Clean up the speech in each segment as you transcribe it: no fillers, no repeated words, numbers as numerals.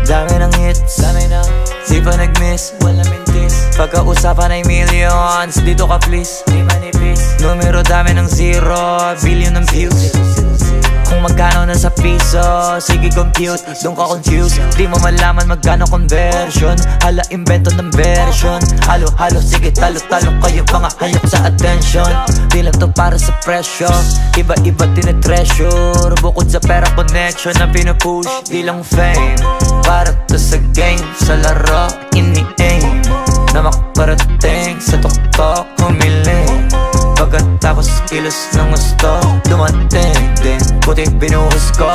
Dami ng hits, di pa nag-miss, wala mintis. Pagkausapan ay millions, dito ka please, di manipis. Numero dami ng zero, billion ng views. Kung magkano na sa piso, sige compute, doon ka confused. Di mo malaman magkano conversion, hala invento ng version. Halo-halo, sige talo-talo kayo mga hayop sa attention. Di lang to para sa presyo, iba-iba tinetreasure. Bukod sa pera connection na pinupush, di lang fame. Para to sa game, sa laro, ini-aim na makaparating sa tuktok, humiling. Pagkatapos kilos ng gusto, dumating din, puti binuhos ko.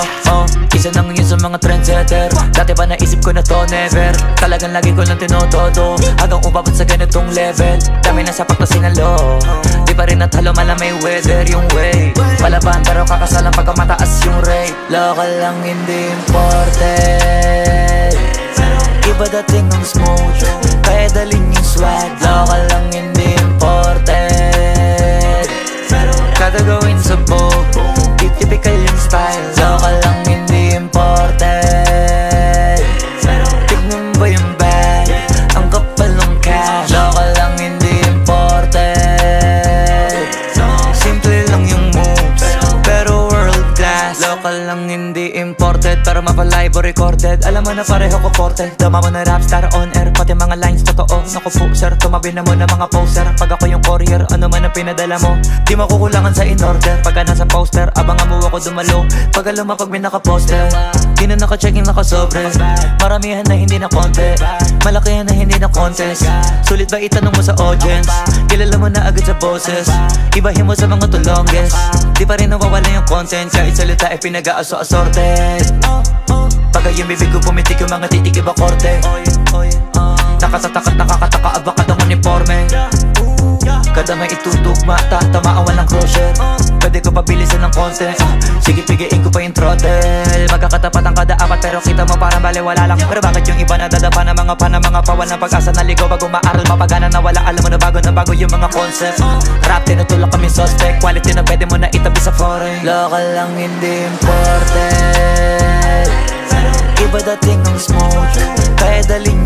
Isa nang yun sa mga trendsetter. Dati ba naisip ko na to, never. Talagang lagi ko lang tinotodo, hanggang umabot sa ganitong level. Dami na sapak na sinalo, di pa rin natalo mala may weather yung way. Palaban pero kakasalan pagka mataas yung rate. Local lang hindi imported, iba dating ng smoke, kaya dalhin yung swag. Local lang hindi imported, kada gawin sa Vogue, di typical yung style. Local lang hindi imported, tignan ba yung bag, ang kapal ng cash. Local lang hindi imported, simple lang yung moves, pero world class. Local lang hindi imported, pero mapalive o recorded. Alam mo na pareho ko forte, dama mo na rapstar on air, pati mga lines totoo. Naku po sir, tumabi na mo na mga poster. Pag ako yung courier, ano man ang pinadala mo, di makukulangan sa in-order. Pagka nasa poster, abangan mo ako dumalo. Pag alam mo pag may nakaposter, di na naka-checking nakasobre. Maramihan na hindi na konti, malakihan na hindi na contest. Sulit ba itanong mo sa audience, kilala mo na agad sa boses. Ibahin mo sa mga tulongges, di pa rin nawawala yung content. Kahit salita ay pinag-aaso-assorted. Pagka yung bibig ko pumitik yung mga titig iba korte. Nakatatak at nakakataka, abakad ang uniforme. Kada may itutugma, tatamaan walang crusher. Pwede ko pabilisan ng konti, sige pigiin ko pa yung throttle. Magkakatapat ang kada apat pero kita mo parang baliwala lang. Pero bakit yung iba nadadapa ng mga pawal ng pag-asa na ligaw bago maaral mapagana na wala. Alam mo na bago yung mga concept. Rap tinutulak kami suspect, quality na pwede mo na itabi sa foreign. Local lang hindi imported, iba dating ng smoke, kaya dalhin